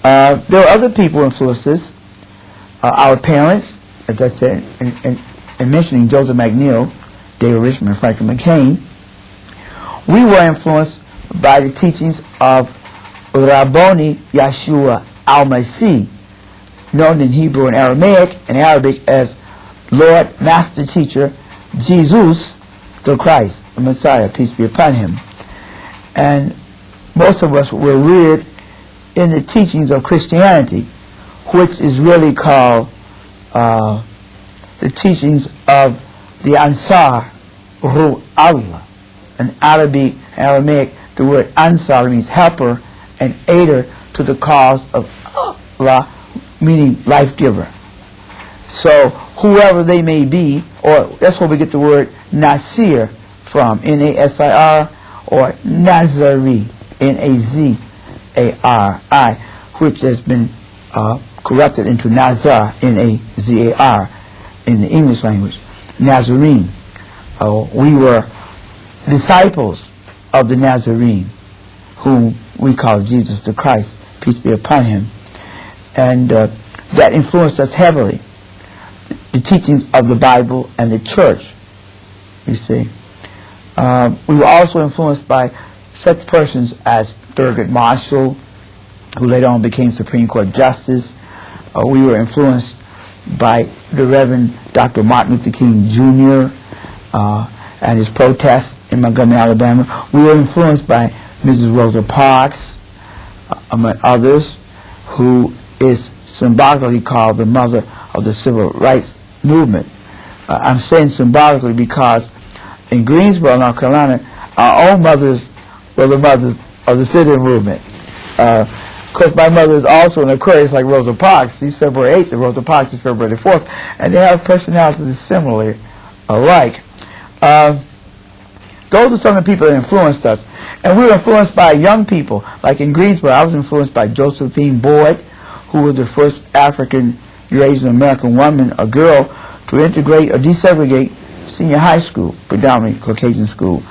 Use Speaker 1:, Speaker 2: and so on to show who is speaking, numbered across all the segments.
Speaker 1: There were other people influences. Our parents, as I said, in mentioning Joseph McNeil, David Richmond, and Franklin McCain, we were influenced by the teachings of Rabboni Yeshua al-Masih, known in Hebrew and Aramaic and Arabic as Lord Master Teacher Jesus the Christ, the Messiah, peace be upon him. And most of us were reared in the teachings of Christianity, which is really called the teachings of the Ansar Ru Allah. In Aramaic, the word Ansar means helper and aider to the cause of Allah, meaning life giver. So whoever they may be, or that's where we get the word Nasir from, N-A-S-I-R, or Nazari, N-A-Z-A-R-I, which has been corrupted into Nazar, N-A-Z-A-R, in the English language, Nazarene. We were disciples of the Nazarene, whom we call Jesus the Christ, peace be upon him. And that influenced us heavily, the teachings of the Bible and the church, you see. We were also influenced by such persons as Thurgood Marshall, who later on became Supreme Court Justice. We were influenced by the Reverend Dr. Martin Luther King Jr. And his protests in Montgomery, Alabama. We were influenced by Mrs. Rosa Parks, among others, who is symbolically called the mother of the civil rights movement. I'm saying symbolically because in Greensboro, North Carolina, our own mothers were the mothers of the civil movement. Of course, my mother is also an Aquarius like Rosa Parks. She's February 8th, and Rosa Parks is February 4th, and they have personalities similarly alike. Those are some of the people that influenced us. And we were influenced by young people. Like in Greensboro, I was influenced by Josephine Boyd, who was the first African Eurasian American woman, a girl, to integrate or desegregate senior high school, predominantly Caucasian school.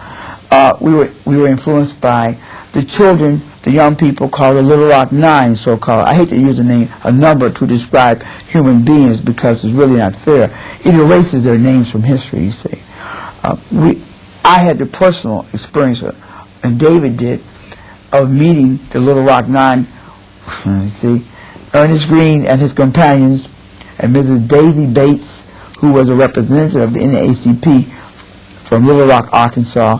Speaker 1: We were influenced by the children, the young people called the Little Rock Nine, so-called. I hate to use a number to describe human beings because it's really not fair. It erases their names from history, you see. I had the personal experience, and David did, of meeting the Little Rock Nine, see, Ernest Green and his companions, and Mrs. Daisy Bates, who was a representative of the NAACP from Little Rock, Arkansas,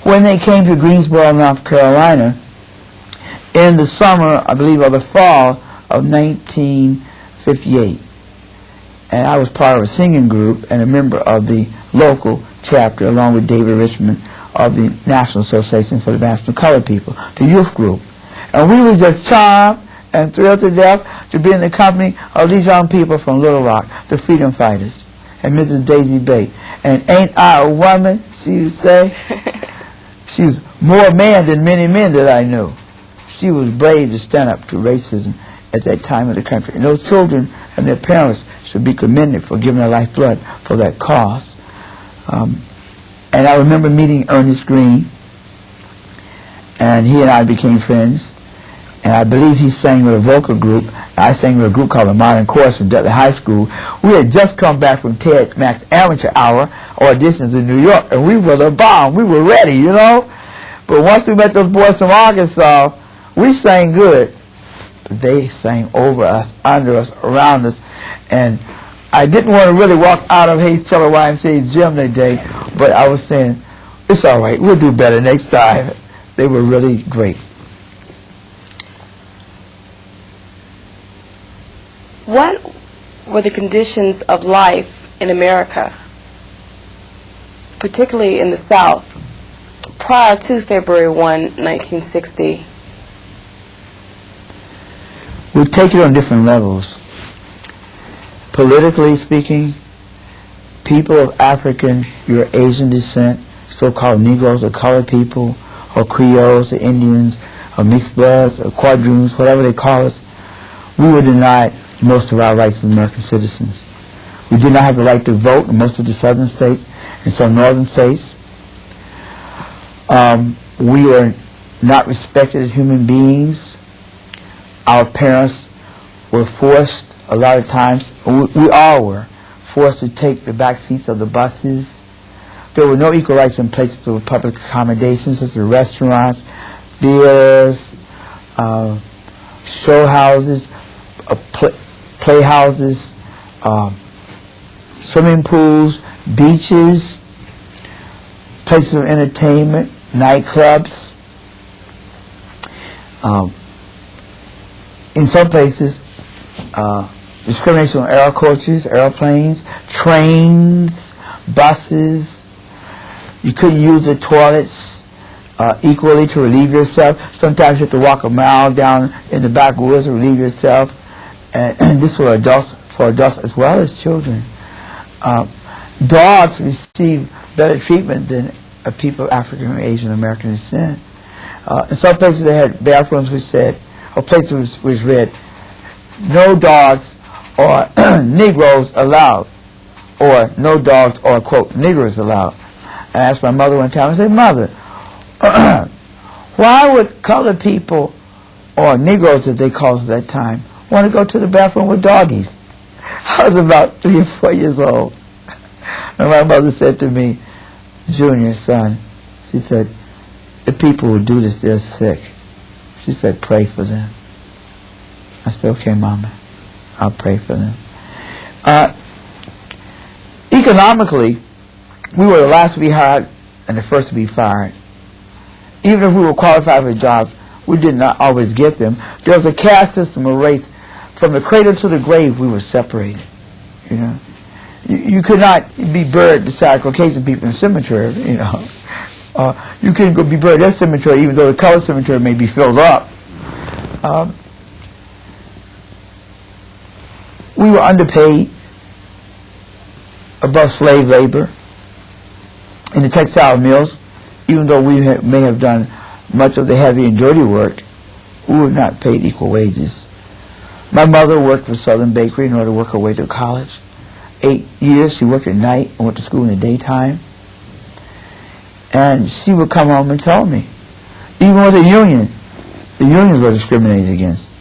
Speaker 1: when they came to Greensboro, North Carolina, in the summer, I believe, or the fall of 1958. And I was part of a singing group and a member of the local chapter, along with David Richmond, of the National Association for the Advancement of Colored People, the youth group. And we were just charmed and thrilled to death to be in the company of these young people from Little Rock, the freedom fighters, and Mrs. Daisy Bates. And ain't I a woman, she would say. She was more man than many men that I knew. She was brave to stand up to racism at that time of the country. And those children and their parents should be commended for giving their lifeblood for that cause. And I remember meeting Ernest Green, and he and I became friends. And I believe he sang with a vocal group. I sang with a group called the Modern Chorus from Dudley High School. We had just come back from Ted Mack's Amateur Hour auditions in New York, and we were the bomb. We were ready, you know. But once we met those boys from Arkansas, we sang good. But they sang over us, under us, around us. And I didn't want to really walk out of Hayes Teller YMCA's gym that day, but I was saying, it's all right, we'll do better next time. They were really great.
Speaker 2: What were the conditions of life in America, particularly in the South, prior to February 1, 1960?
Speaker 1: We take it on different levels. Politically speaking, people of African or Asian descent, so-called Negroes or colored people, or Creoles or Indians, or mixed bloods or quadroons, whatever they call us, we were denied most of our rights as American citizens. We did not have the right to vote in most of the southern states and some northern states. We were not respected as human beings. Our parents were forced, a lot of times, we all were, forced to take the back seats of the buses. There were no equal rights in places of public accommodations, such as restaurants, theaters, show houses, playhouses, swimming pools, beaches, places of entertainment, nightclubs. In some places, discrimination on air coaches, airplanes, trains, buses. You couldn't use the toilets equally to relieve yourself. Sometimes you have to walk a mile down in the backwoods to relieve yourself. And this for adults as well as children. Dogs receive better treatment than people of African or Asian American descent. In some places they had bathrooms which said, or places which read, no dogs or Negroes allowed, or no dogs or, quote, Negroes allowed. I asked my mother one time, I said, Mother, why would colored people, or Negroes as they called us at that time, want to go to the bathroom with doggies? I was about 3 or 4 years old. And my mother said to me, Junior, son, she said, the people who do this, they're sick. She said, pray for them. I said, okay, Mama, I'll pray for them. Economically, we were the last to be hired and the first to be fired. Even if we were qualified for jobs, we did not always get them. There was a caste system of race. From the cradle to the grave, we were separated. You know, you could not be buried beside Caucasian people in the cemetery. You know, you couldn't go be buried in that cemetery, even though the colored cemetery may be filled up. We were underpaid, above slave labor. In the textile mills, even though we may have done much of the heavy and dirty work, we were not paid equal wages. My mother worked for Southern Bakery in order to work her way to college. 8 years she worked at night and went to school in the daytime. And she would come home and tell me, even with the unions were discriminated against.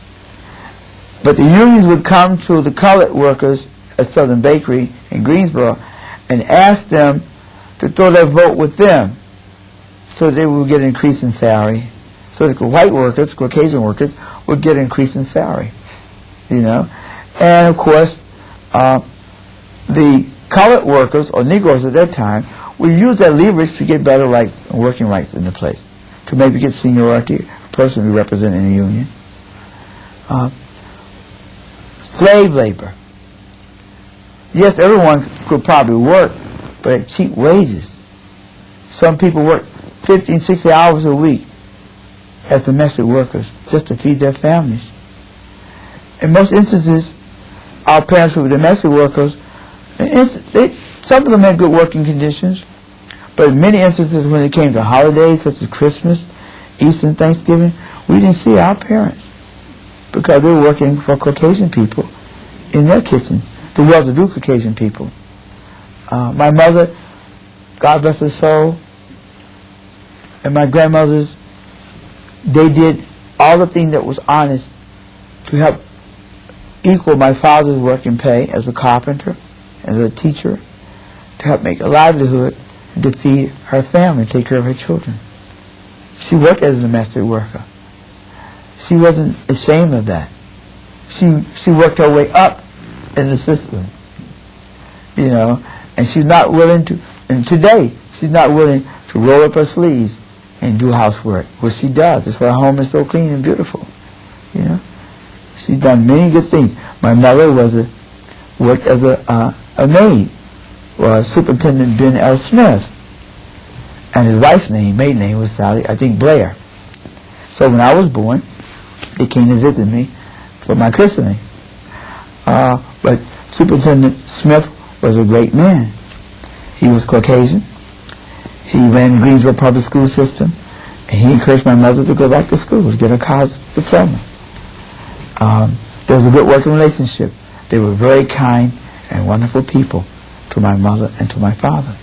Speaker 1: But the unions would come to the colored workers at Southern Bakery in Greensboro and ask them to throw their vote with them so they would get an increase in salary. So the white workers, Caucasian workers, would get an increase in salary. You know? And of course, the colored workers, or Negroes at that time, would use that leverage to get better rights and working rights in the place, to maybe get seniority, personally represented in the union. Slave labor. Yes, everyone could probably work, but at cheap wages. Some people work 50 and 60 hours a week as domestic workers just to feed their families. In most instances, our parents who were domestic workers, some of them had good working conditions, but in many instances when it came to holidays such as Christmas, Easter, and Thanksgiving, we didn't see our parents because they were working for Caucasian people in their kitchens, the well-to-do Caucasian people. My mother, God bless her soul, and my grandmothers, they did all the things that was honest to help equal my father's work and pay as a carpenter, as a teacher, to help make a livelihood and to feed her family, take care of her children. She worked as a domestic worker. She wasn't ashamed of that. She worked her way up in the system, you know, and she's not willing to, and today, she's not willing to roll up her sleeves and do housework, which she does. That's why her home is so clean and beautiful, you know. She's done many good things. My mother worked as a maid, Superintendent Ben L. Smith, and his wife's maiden name was Sally, I think, Blair. So when I was born, they came to visit me for my christening. But Superintendent Smith was a great man. He was Caucasian. He ran the Greensboro public school system, and he encouraged my mother to go back to school to get her college diploma. There was a good working relationship. They were very kind and wonderful people to my mother and to my father.